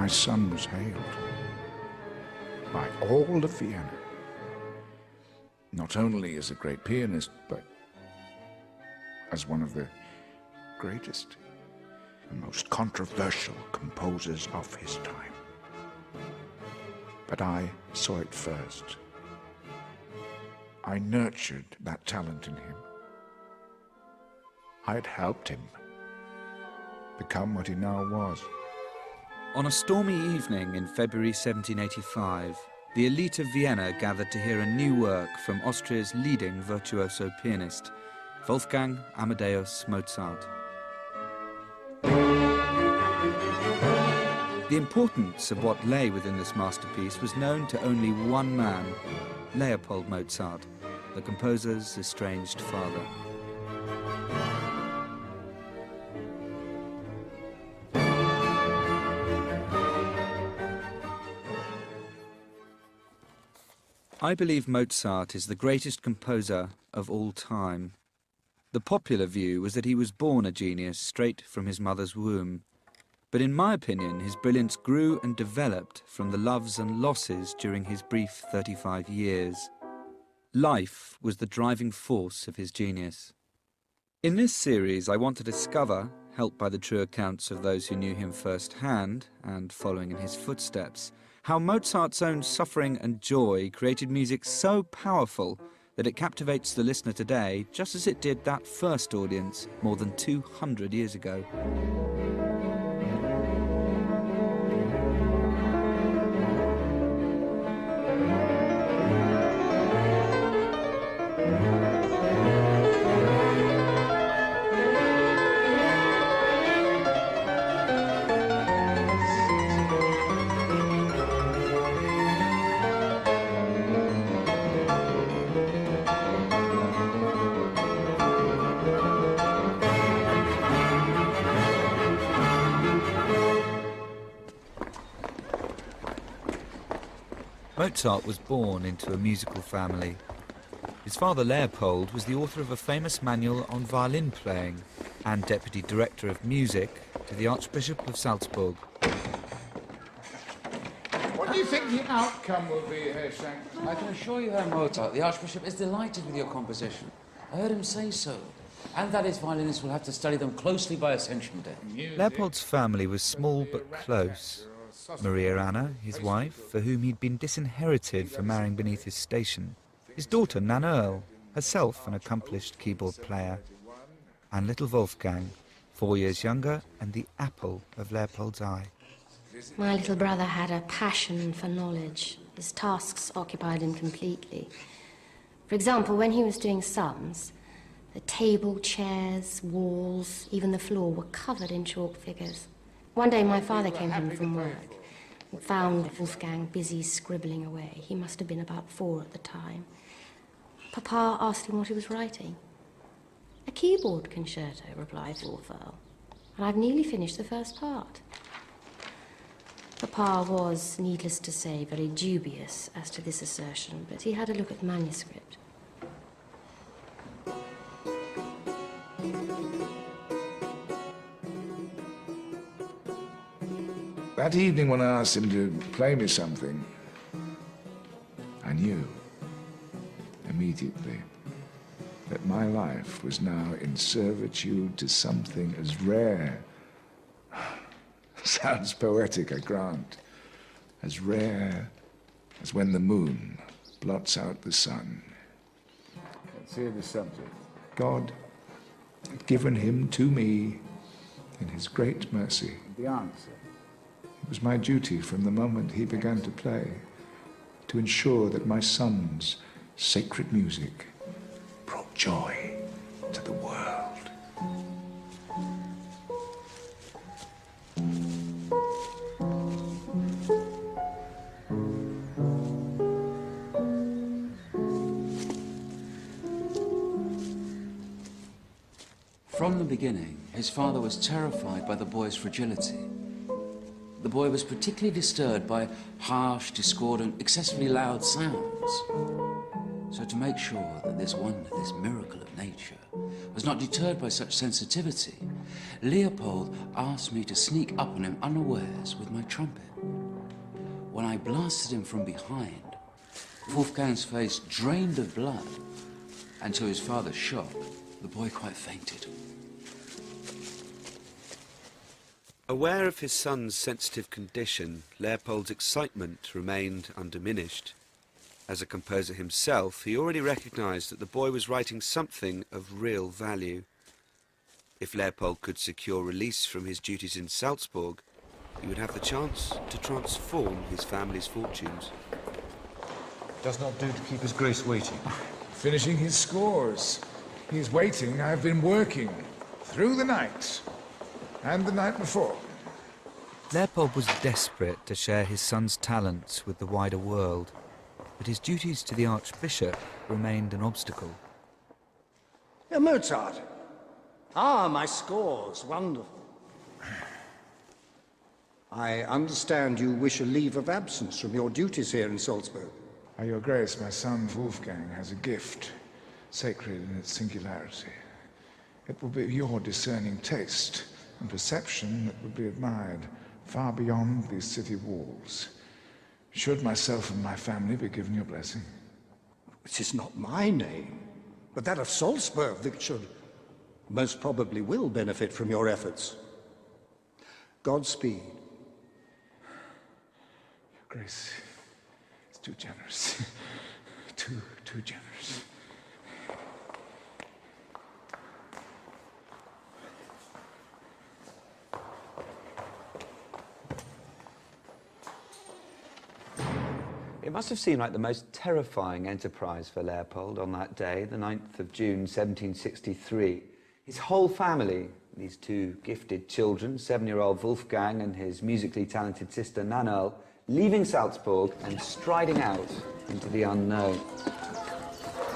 my son was hailed by all of Vienna, not only as a great pianist, but as one of the greatest and most controversial composers of his time. But I saw it first. I nurtured that talent in him. I had helped him become what he now was. On a stormy evening in February 1785, the elite of Vienna gathered to hear a new work from Austria's leading virtuoso pianist, Wolfgang Amadeus Mozart. The importance of what lay within this masterpiece was known to only one man, Leopold Mozart, the composer's estranged father. I believe Mozart is the greatest composer of all time. The popular view was that he was born a genius straight from his mother's womb. But in my opinion, his brilliance grew and developed from the loves and losses during his brief 35 years. Life was the driving force of his genius. In this series, I want to discover, helped by the true accounts of those who knew him firsthand and following in his footsteps, how Mozart's own suffering and joy created music so powerful that it captivates the listener today, just as it did that first audience more than 200 years ago. Mozart was born into a musical family. His father Leopold was the author of a famous manual on violin playing and deputy director of music to the Archbishop of Salzburg. What do you think the outcome will be, Herr Schenk? I can assure you, Herr Mozart, the Archbishop is delighted with your composition. I heard him say so. And that his violinists will have to study them closely by Ascension Day. Leopold's family was small but close. Maria Anna, his wife, for whom he'd been disinherited for marrying beneath his station. His daughter, Nan Earl, herself an accomplished keyboard player. And little Wolfgang, 4 years younger and the apple of Leopold's eye. My little brother had a passion for knowledge. His tasks occupied him completely. For example, when he was doing sums, the table, chairs, walls, even the floor were covered in chalk figures. One day my father came home from work and found Wolfgang busy scribbling away. He must have been about 4 at the time. Papa asked him what he was writing. "A keyboard concerto," replied Wolfgang, "and I've nearly finished the first part." Papa was, needless to say, very dubious as to this assertion, but he had a look at the manuscript. That evening when I asked him to play me something, I knew immediately that my life was now in servitude to something as rare, sounds poetic, I grant, as rare as when the moon blots out the sun. Let's hear the subject. God had given him to me in his great mercy. The answer. It was my duty from the moment he began to play to ensure that my son's sacred music brought joy to the world. From the beginning, his father was terrified by the boy's fragility. The boy was particularly disturbed by harsh, discordant, excessively loud sounds. So to make sure that this wonder, this miracle of nature, was not deterred by such sensitivity, Leopold asked me to sneak up on him unawares with my trumpet. When I blasted him from behind, Wolfgang's face drained of blood, and to his father's shock, the boy quite fainted. Aware of his son's sensitive condition, Leopold's excitement remained undiminished. As a composer himself, he already recognised that the boy was writing something of real value. If Leopold could secure release from his duties in Salzburg, he would have the chance to transform his family's fortunes. Does not do to keep his grace waiting. Finishing his scores. He's waiting. I've been working through the night and the night before. Leopold was desperate to share his son's talents with the wider world, but his duties to the Archbishop remained an obstacle. Mozart. Ah, my scores. Wonderful. I understand you wish a leave of absence from your duties here in Salzburg. Your Grace, my son Wolfgang has a gift, sacred in its singularity. It will be your discerning taste and perception that would be admired far beyond these city walls. Should myself and my family be given your blessing? It is not my name, but that of Salzburg that should, most probably will benefit from your efforts. Godspeed. Your Grace is too generous. too generous. It must have seemed like the most terrifying enterprise for Leopold on that day, the 9th of June, 1763. His whole family, these two gifted children, 7-year-old Wolfgang and his musically talented sister Nannerl, leaving Salzburg and striding out into the unknown.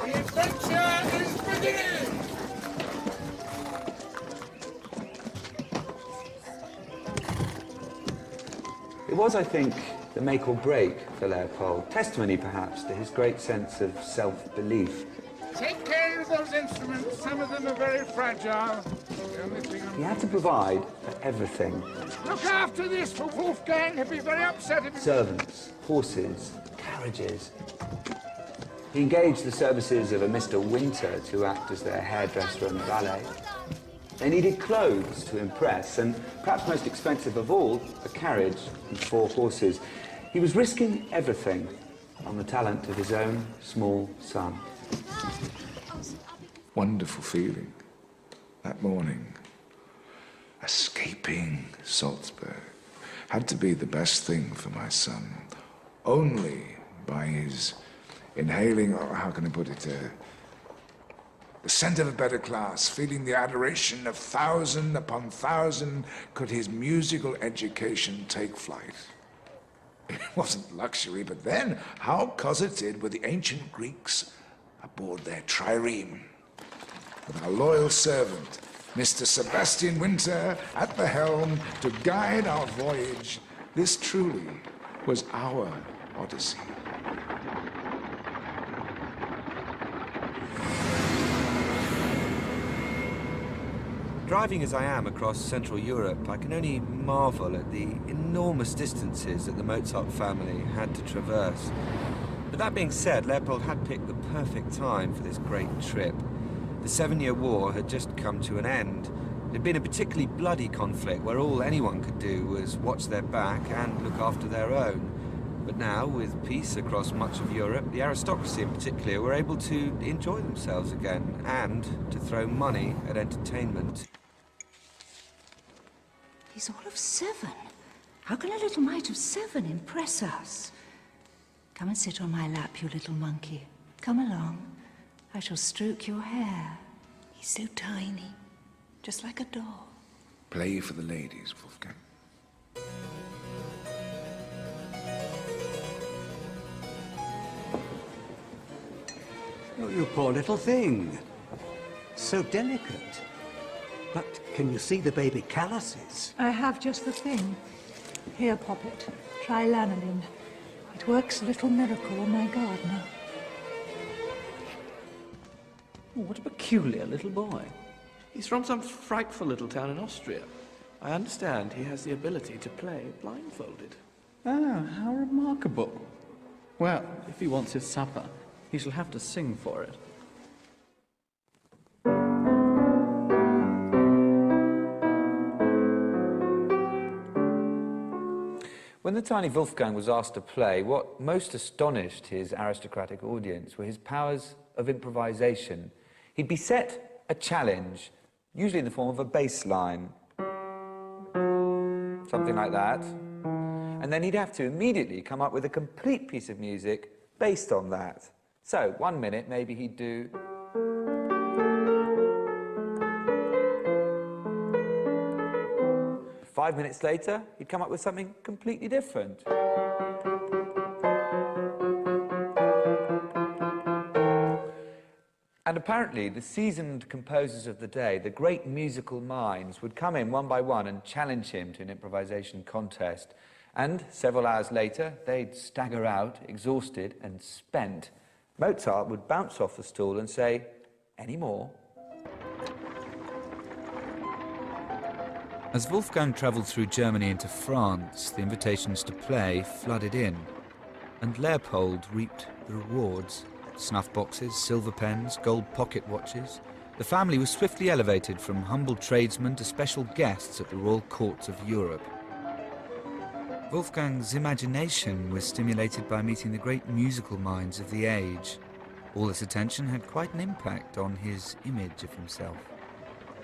The adventure is beginning! It was, I think, the make or break for Leopold, testimony perhaps to his great sense of self-belief. Take care of those instruments. Some of them are very fragile. He had to provide for everything. Look after this for Wolfgang. He'll be very upset if... Servants, horses, carriages. He engaged the services of a Mr. Winter to act as their hairdresser and valet. They needed clothes to impress, and perhaps most expensive of all, a carriage and 4 horses. He was risking everything on the talent of his own small son. Wonderful feeling that morning. Escaping Salzburg had to be the best thing for my son. Only by his inhaling, or how can I put it, the scent of a better class, feeling the adoration of 1,000 upon 1,000, could his musical education take flight. It wasn't luxury, but then how cosseted were the ancient Greeks aboard their trireme, with our loyal servant, Mr. Sebastian Winter, at the helm to guide our voyage. This truly was our Odyssey. Driving as I am across Central Europe, I can only marvel at the enormous distances that the Mozart family had to traverse. But that being said, Leopold had picked the perfect time for this great trip. The 7-year war had just come to an end. It had been a particularly bloody conflict where all anyone could do was watch their back and look after their own. But now, with peace across much of Europe, the aristocracy in particular were able to enjoy themselves again and to throw money at entertainment. He's all of 7. How can a little mite of 7 impress us? Come and sit on my lap, you little monkey. Come along. I shall stroke your hair. He's so tiny, just like a doll. Play for the ladies, Wolfgang. Oh, you poor little thing. So delicate. But can you see the baby calluses? I have just the thing. Here, Poppet. Try lanolin. It works a little miracle on my gardener. Oh, what a peculiar little boy. He's from some frightful little town in Austria. I understand he has the ability to play blindfolded. Ah, how remarkable. Well, if he wants his supper, he shall have to sing for it. When the tiny Wolfgang was asked to play, what most astonished his aristocratic audience were his powers of improvisation. He'd be set a challenge, usually in the form of a bass line, something like that, and then he'd have to immediately come up with a complete piece of music based on that. So, 1 minute, maybe he'd do... Five minutes later, he'd come up with something completely different. And apparently, the seasoned composers of the day, the great musical minds, would come in one by one and challenge him to an improvisation contest. And several hours later, they'd stagger out, exhausted and spent. Mozart would bounce off the stool and say, "Any more?" As Wolfgang travelled through Germany into France, the invitations to play flooded in, and Leopold reaped the rewards. Snuff boxes, silver pens, gold pocket watches. The family was swiftly elevated from humble tradesmen to special guests at the royal courts of Europe. Wolfgang's imagination was stimulated by meeting the great musical minds of the age. All this attention had quite an impact on his image of himself.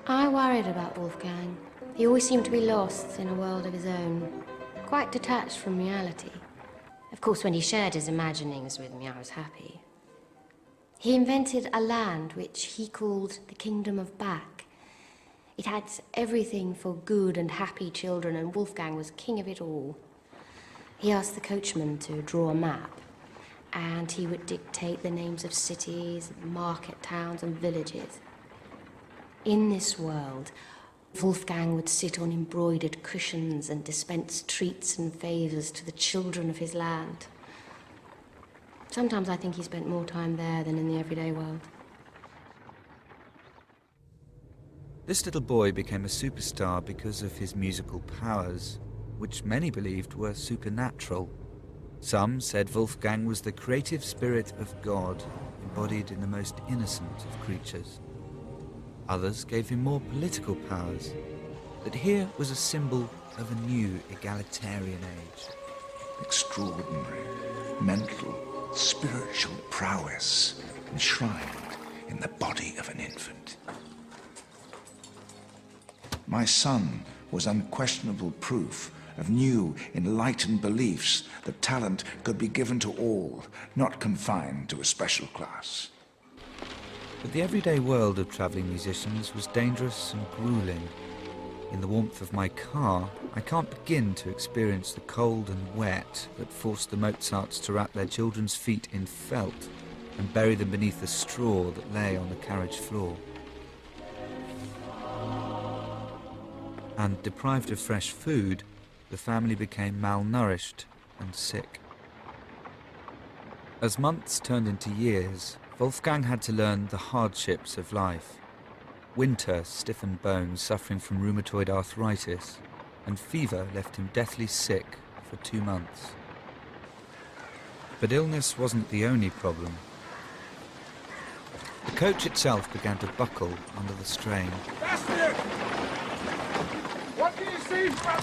I worried about Wolfgang. He always seemed to be lost in a world of his own, quite detached from reality. Of course, when he shared his imaginings with me, I was happy. He invented a land which he called the Kingdom of Back. It had everything for good and happy children, and Wolfgang was king of it all. He asked the coachman to draw a map, and he would dictate the names of cities, market towns, and villages. In this world, Wolfgang would sit on embroidered cushions and dispense treats and favours to the children of his land. Sometimes I think he spent more time there than in the everyday world. This little boy became a superstar because of his musical powers, which many believed were supernatural. Some said Wolfgang was the creative spirit of God, embodied in the most innocent of creatures. Others gave him more political powers, that here was a symbol of a new egalitarian age. Extraordinary, mental, spiritual prowess enshrined in the body of an infant. My son was unquestionable proof of new, enlightened beliefs that talent could be given to all, not confined to a special class. But the everyday world of travelling musicians was dangerous and grueling. In the warmth of my car, I can't begin to experience the cold and wet that forced the Mozarts to wrap their children's feet in felt and bury them beneath the straw that lay on the carriage floor. And deprived of fresh food, the family became malnourished and sick. As months turned into years, Wolfgang had to learn the hardships of life. Winter stiffened bones, suffering from rheumatoid arthritis, and fever left him deathly sick for 2 months. But illness wasn't the only problem. The coach itself began to buckle under the strain. Bastian! What do you see from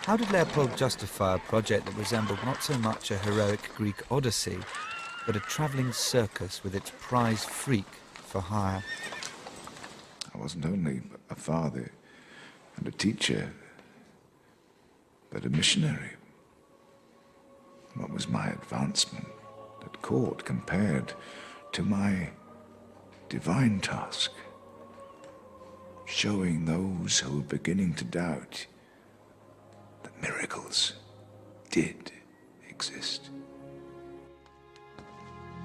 How did Leopold justify a project that resembled not so much a heroic Greek odyssey, but a travelling circus with its prize freak for hire? I wasn't only a father and a teacher, but a missionary. What was my advancement at court compared to my divine task? Showing those who were beginning to doubt that miracles did exist.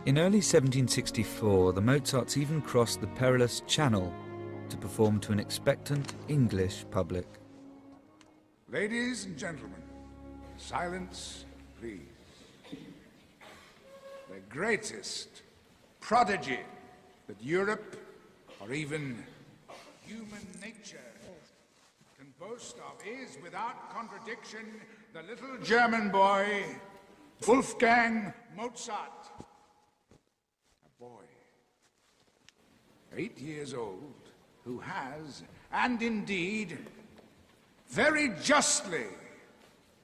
In early 1764, the Mozarts even crossed the perilous Channel to perform to an expectant English public. Ladies and gentlemen, silence, please. The greatest prodigy that Europe, or even human nature, can boast of is, without contradiction, the little German boy, Wolfgang Mozart. A boy, 8 years old, who has, and indeed, very justly,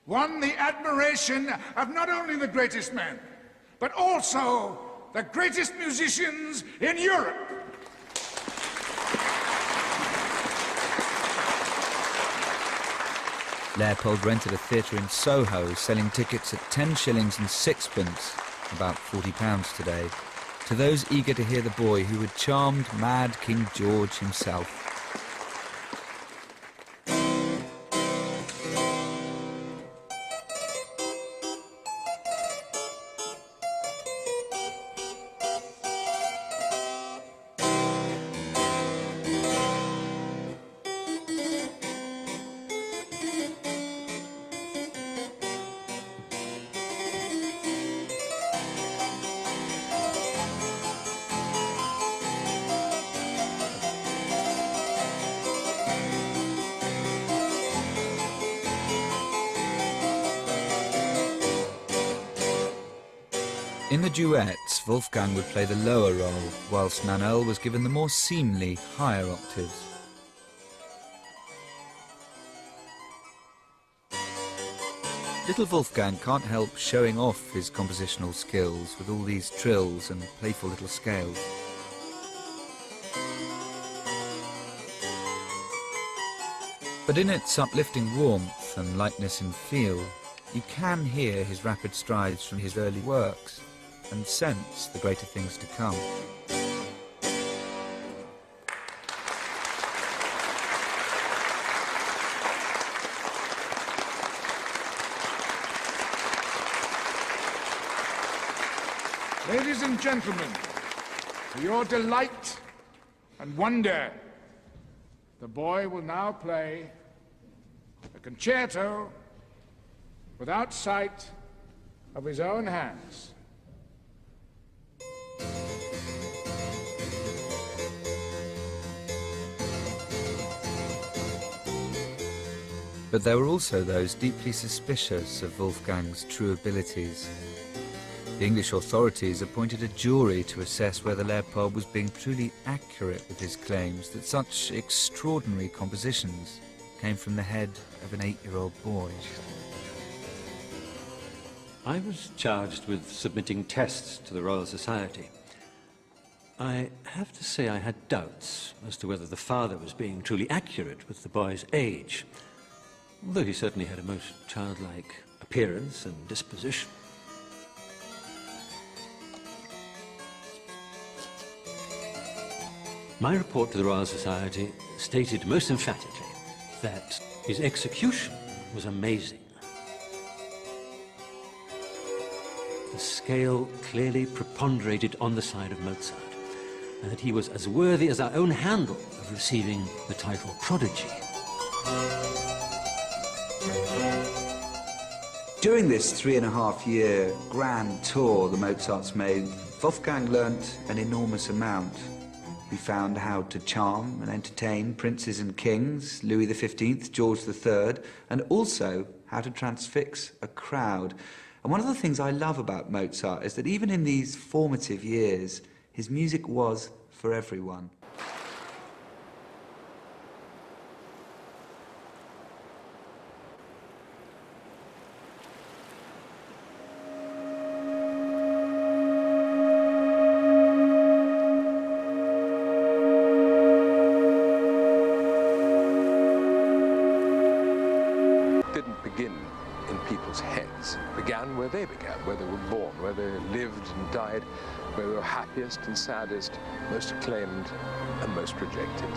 won the admiration of not only the greatest men, but also the greatest musicians in Europe. Leopold rented a theatre in Soho, selling tickets at 10 shillings and sixpence, about £40 today, to those eager to hear the boy who had charmed mad King George himself. In the duets, Wolfgang would play the lower role, whilst Manuel was given the more seemly higher octaves. Little Wolfgang can't help showing off his compositional skills with all these trills and playful little scales. But in its uplifting warmth and lightness in feel, you can hear his rapid strides from his early works and sense the greater things to come. Ladies and gentlemen, for your delight and wonder, the boy will now play a concerto without sight of his own hands. But there were also those deeply suspicious of Wolfgang's true abilities. The English authorities appointed a jury to assess whether Leopold was being truly accurate with his claims that such extraordinary compositions came from the head of an 8-year-old boy. I was charged with submitting tests to the Royal Society. I have to say I had doubts as to whether the father was being truly accurate with the boy's age, although he certainly had a most childlike appearance and disposition. My report to the Royal Society stated most emphatically that his execution was amazing. The scale clearly preponderated on the side of Mozart, and that he was as worthy as our own Handel of receiving the title prodigy. During this 3.5-year grand tour the Mozarts made, Wolfgang learnt an enormous amount. He found how to charm and entertain princes and kings, Louis XV, George III, and also how to transfix a crowd. And one of the things I love about Mozart is that even in these formative years, his music was for everyone. Began where they began, where they were born, where they lived and died, where they were happiest and saddest, most acclaimed and most rejected.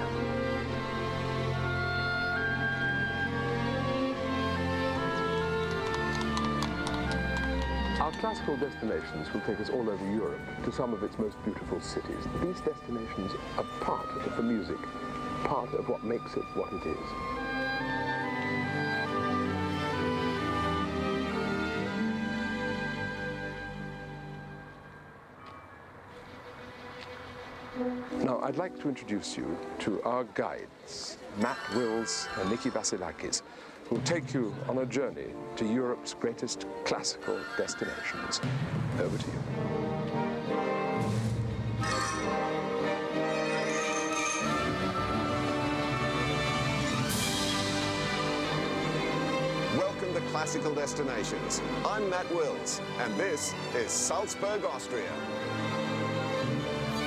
Our classical destinations will take us all over Europe to some of its most beautiful cities. These destinations are part of the music, part of what makes it what it is. Now, I'd like to introduce you to our guides, Matt Wills and Nikki Vasilakis, who will take you on a journey to Europe's greatest classical destinations. Over to you. Welcome to Classical Destinations. I'm Matt Wills, and this is Salzburg, Austria.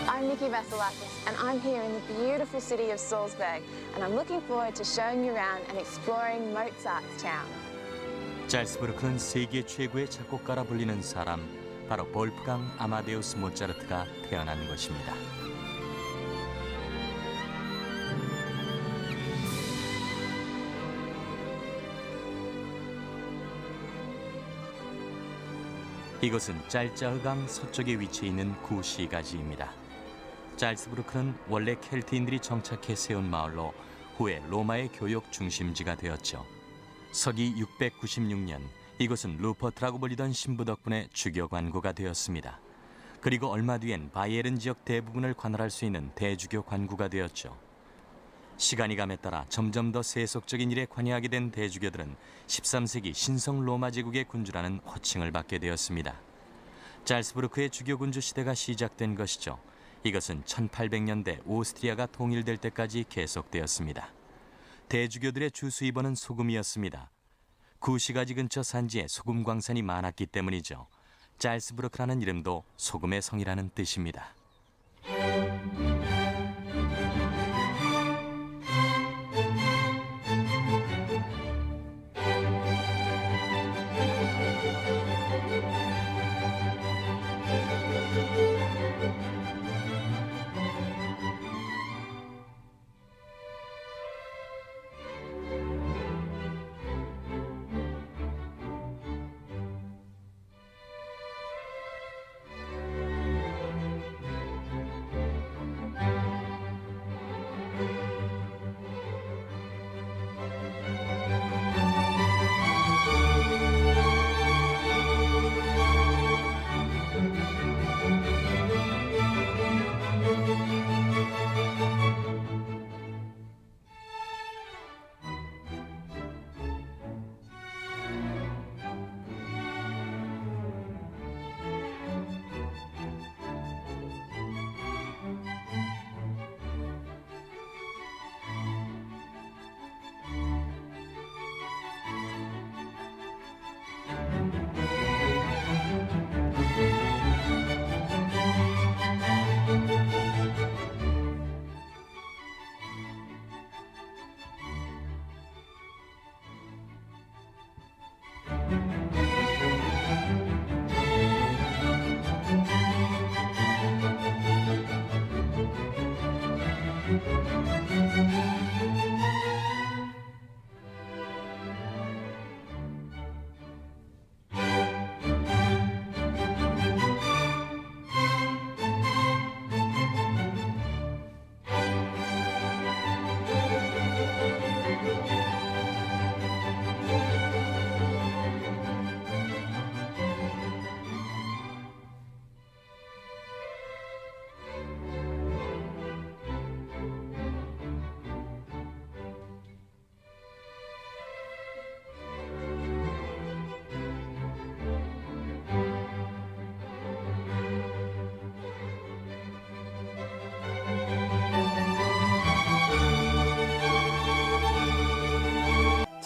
I'm Nikki Vasilakis, and I'm here in the beautiful city of Salzburg, and I'm looking forward to showing you around and exploring Mozart's town. 잘스부르크는 세계 최고의 작곡가라 불리는 사람, 바로 볼프강 아마데우스 모차르트가 태어난 것입니다. 이곳은 짤짜흐강 서쪽에 위치해 있는 구시가지입니다. 잘스부르크는 원래 켈트인들이 정착해 세운 마을로 후에 로마의 교역 중심지가 되었죠. 서기 696년 이곳은 루퍼트라고 불리던 신부 덕분에 주교 관고가 되었습니다. 그리고 얼마 뒤엔 바이에른 지역 대부분을 관할할 수 있는 대주교 관구가 되었죠. 시간이 감에 따라 점점 더 세속적인 일에 관여하게 된 대주교들은 13세기 신성 로마 제국의 군주라는 호칭을 받게 되었습니다. 잘스부르크의 주교 군주 시대가 시작된 것이죠. 이것은 1800년대 오스트리아가 통일될 때까지 계속되었습니다. 대주교들의 주 수입원은 소금이었습니다. 구시가지 근처 산지에 소금 광산이 많았기 때문이죠. 잘스부르크라는 이름도 소금의 성이라는 뜻입니다.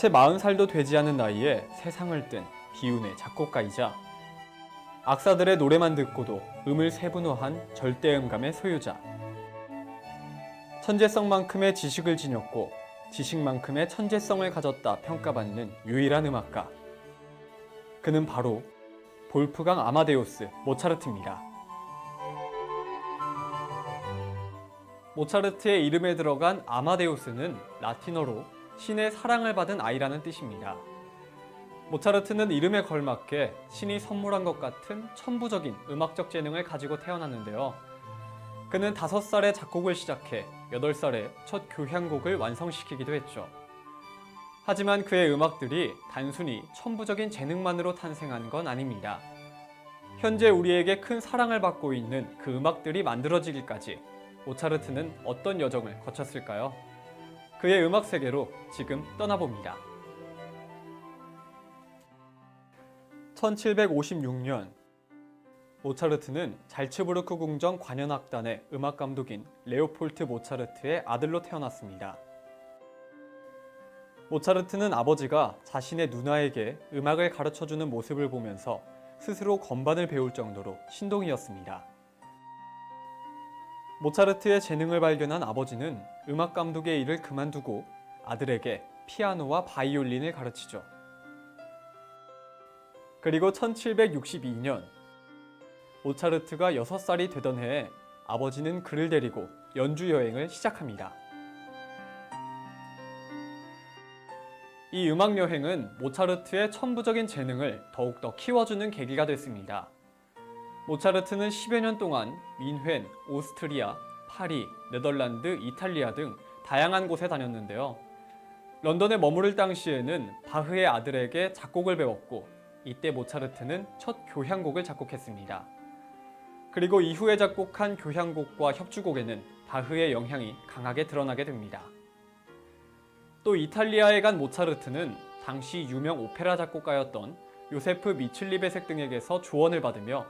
채 40살도 되지 않은 나이에 세상을 뜬 비운의 작곡가이자 악사들의 노래만 듣고도 음을 세분화한 절대음감의 소유자. 천재성만큼의 지식을 지녔고 지식만큼의 천재성을 가졌다 평가받는 유일한 음악가. 그는 바로 볼프강 아마데우스 모차르트입니다. 모차르트의 이름에 들어간 아마데우스는 라틴어로 신의 사랑을 받은 아이라는 뜻입니다. 모차르트는 이름에 걸맞게 신이 선물한 것 같은 천부적인 음악적 재능을 가지고 태어났는데요. 그는 5살에 작곡을 시작해 8살에 첫 교향곡을 완성시키기도 했죠. 하지만 그의 음악들이 단순히 천부적인 재능만으로 탄생한 건 아닙니다. 현재 우리에게 큰 사랑을 받고 있는 그 음악들이 만들어지기까지 모차르트는 어떤 여정을 거쳤을까요? 그의 음악 세계로 지금 떠나봅니다. 1756년 모차르트는 잘츠부르크 궁정 관현악단의 음악 감독인 레오폴트 모차르트의 아들로 태어났습니다. 모차르트는 아버지가 자신의 누나에게 음악을 가르쳐주는 모습을 보면서 스스로 건반을 배울 정도로 신동이었습니다. 모차르트의 재능을 발견한 아버지는 음악 감독의 일을 그만두고 아들에게 피아노와 바이올린을 가르치죠. 그리고 1762년 모차르트가 6살이 되던 해에 아버지는 그를 데리고 연주 여행을 시작합니다. 이 음악 여행은 모차르트의 천부적인 재능을 더욱더 키워주는 계기가 됐습니다. 모차르트는 10여 년 동안 민헨, 오스트리아, 파리, 네덜란드, 이탈리아 등 다양한 곳에 다녔는데요. 런던에 머무를 당시에는 바흐의 아들에게 작곡을 배웠고 이때 모차르트는 첫 교향곡을 작곡했습니다. 그리고 이후에 작곡한 교향곡과 협주곡에는 바흐의 영향이 강하게 드러나게 됩니다. 또 이탈리아에 간 모차르트는 당시 유명 오페라 작곡가였던 요세프 미칠리베색 등에게서 조언을 받으며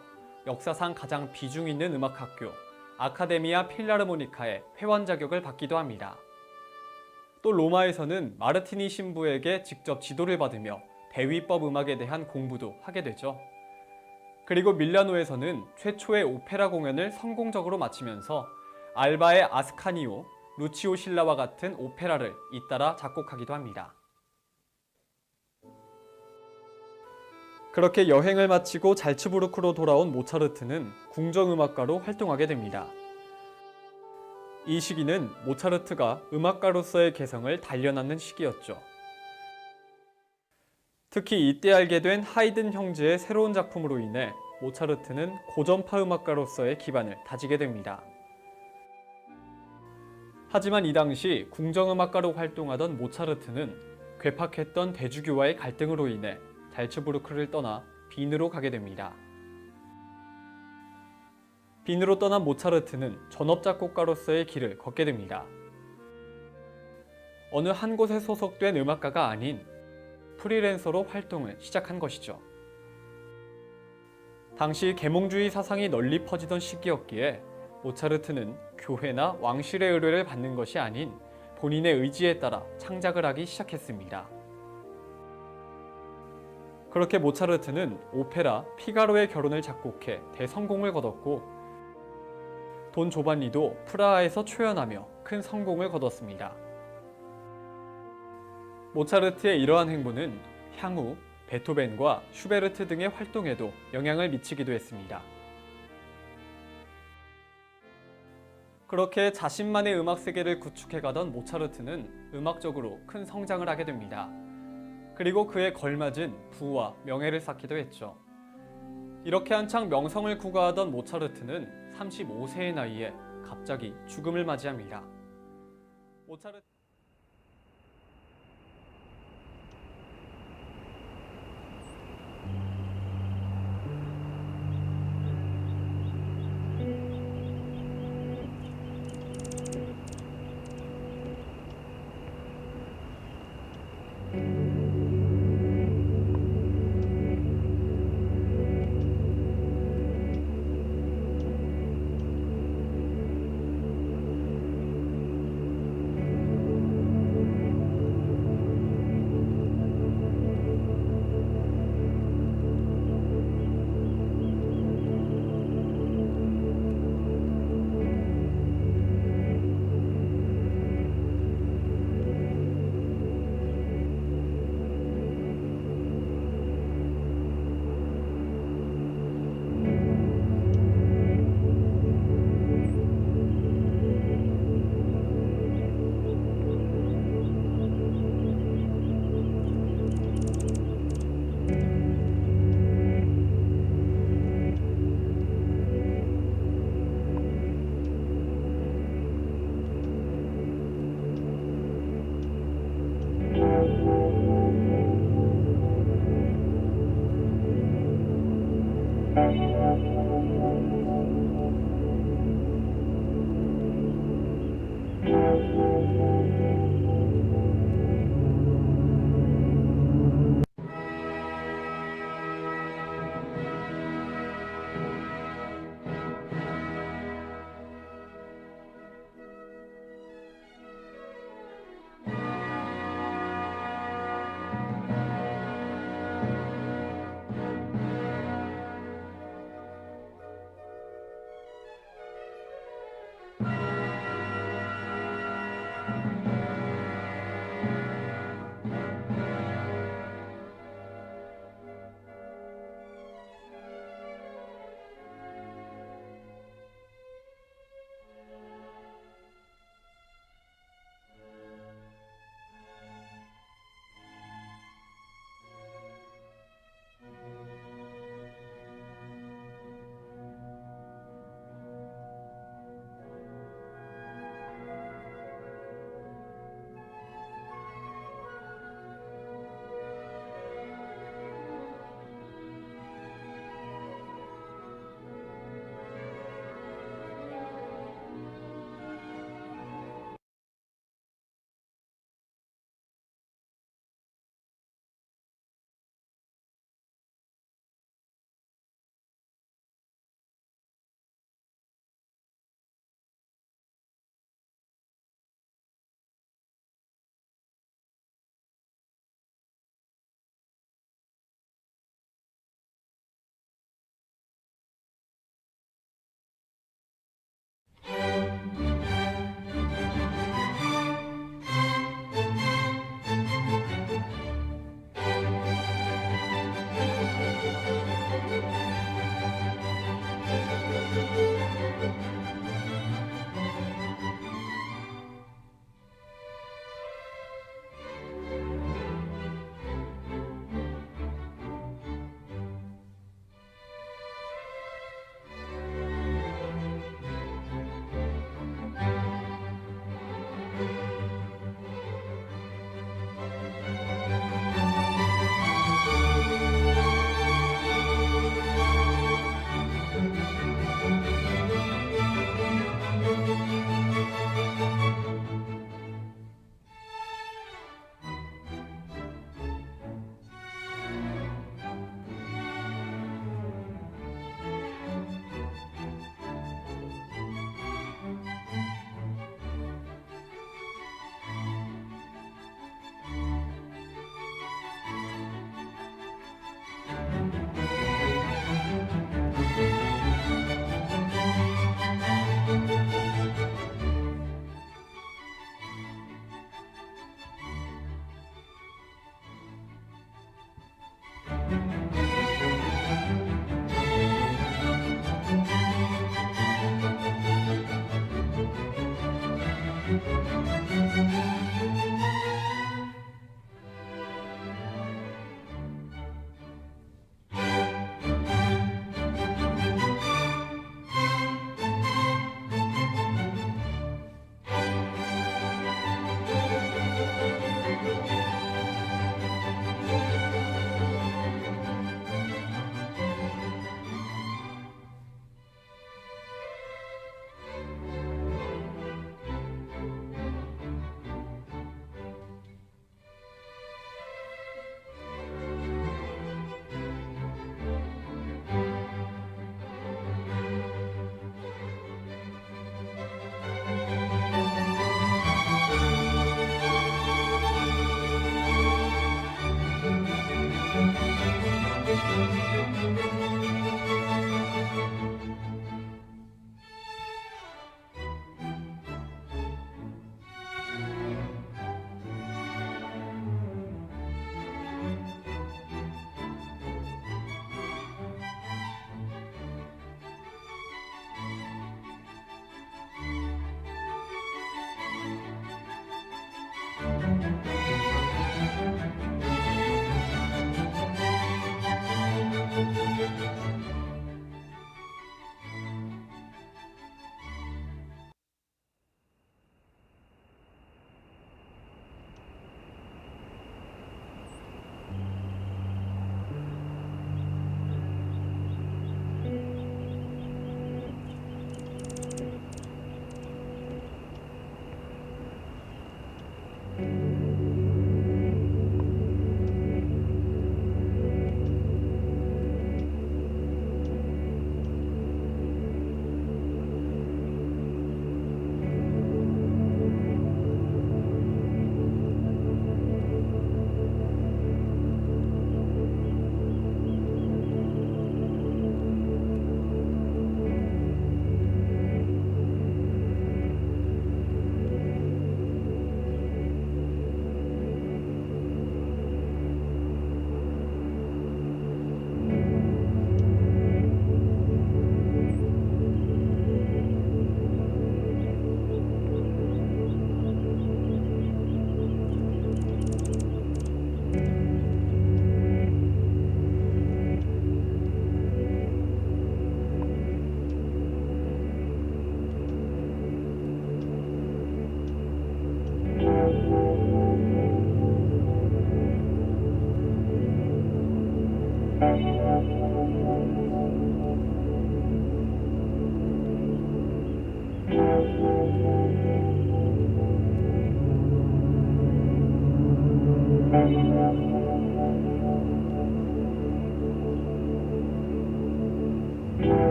역사상 가장 비중 있는 음악학교 아카데미아 필라르모니카의 회원 자격을 받기도 합니다. 또 로마에서는 마르티니 신부에게 직접 지도를 받으며 대위법 음악에 대한 공부도 하게 되죠. 그리고 밀라노에서는 최초의 오페라 공연을 성공적으로 마치면서 알바의 아스카니오, 루치오 실라와 같은 오페라를 잇따라 작곡하기도 합니다. 그렇게 여행을 마치고 잘츠부르크로 돌아온 모차르트는 궁정음악가로 활동하게 됩니다. 이 시기는 모차르트가 음악가로서의 개성을 단련하는 시기였죠. 특히 이때 알게 된 하이든 형제의 새로운 작품으로 인해 모차르트는 고전파 음악가로서의 기반을 다지게 됩니다. 하지만 이 당시 궁정음악가로 활동하던 모차르트는 괴팍했던 대주교와의 갈등으로 인해 잘츠부르크를 떠나 빈으로 가게 됩니다. 빈으로 떠난 모차르트는 전업작곡가로서의 길을 걷게 됩니다. 어느 한 곳에 소속된 음악가가 아닌 프리랜서로 활동을 시작한 것이죠. 당시 계몽주의 사상이 널리 퍼지던 시기였기에 모차르트는 교회나 왕실의 의뢰를 받는 것이 아닌 본인의 의지에 따라 창작을 하기 시작했습니다. 그렇게 모차르트는 오페라 피가로의 결혼을 작곡해 대성공을 거뒀고 돈 조반니도 프라하에서 초연하며 큰 성공을 거뒀습니다. 모차르트의 이러한 행보는 향후 베토벤과 슈베르트 등의 활동에도 영향을 미치기도 했습니다. 그렇게 자신만의 음악 세계를 구축해가던 모차르트는 음악적으로 큰 성장을 하게 됩니다. 그리고 그에 걸맞은 부와 명예를 쌓기도 했죠. 이렇게 한창 명성을 구가하던 모차르트는 35세의 나이에 갑자기 죽음을 맞이합니다. 모차르트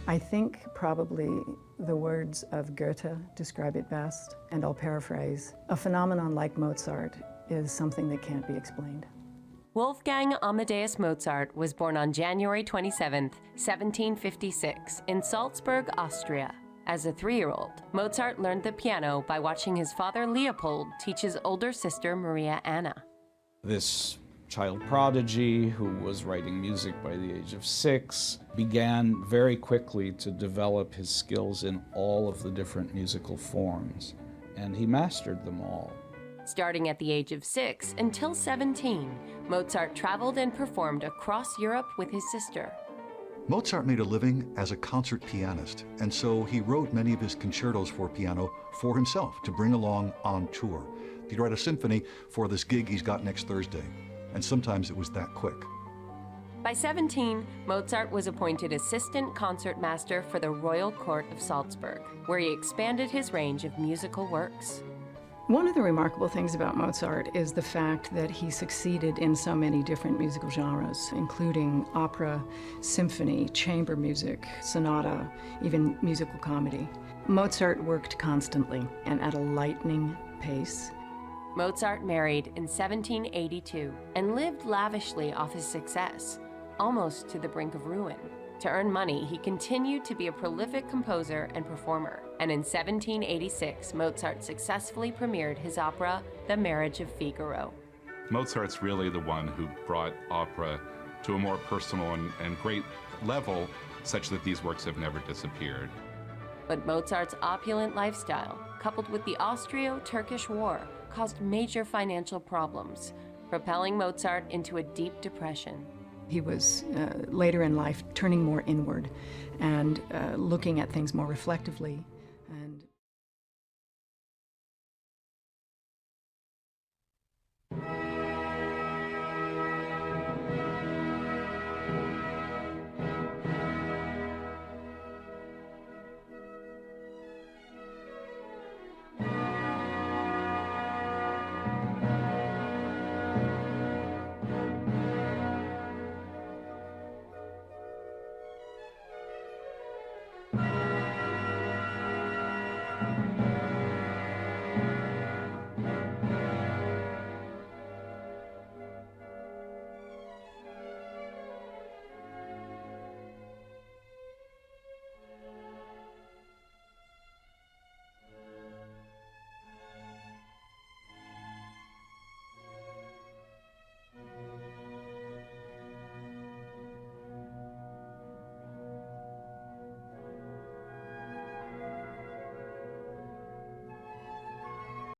I think probably the words of Goethe describe it best, and I'll paraphrase. A phenomenon like Mozart is something that can't be explained. Wolfgang Amadeus Mozart was born on January 27, 1756, in Salzburg, Austria. As a 3-year-old, Mozart learned the piano by watching his father Leopold teach his older sister Maria Anna. This child prodigy, who was writing music by the age of 6, began very quickly to develop his skills in all of the different musical forms, and he mastered them all. Starting at the age of 6 until 17, Mozart traveled and performed across Europe with his sister. Mozart made a living as a concert pianist, and so he wrote many of his concertos for piano for himself to bring along on tour. He'd write a symphony for this gig he's got next Thursday, and sometimes it was that quick. By 17, Mozart was appointed assistant concertmaster for the Royal Court of Salzburg, where he expanded his range of musical works. One of the remarkable things about Mozart is the fact that he succeeded in so many different musical genres, including opera, symphony, chamber music, sonata, even musical comedy. Mozart worked constantly and at a lightning pace. Mozart married in 1782 and lived lavishly off his success, almost to the brink of ruin. To earn money, he continued to be a prolific composer and performer, and in 1786, Mozart successfully premiered his opera, The Marriage of Figaro. Mozart's really the one who brought opera to a more personal and great level, such that these works have never disappeared. But Mozart's opulent lifestyle, coupled with the Austro-Turkish War, caused major financial problems, propelling Mozart into a deep depression. He was, later in life, turning more inward and looking at things more reflectively.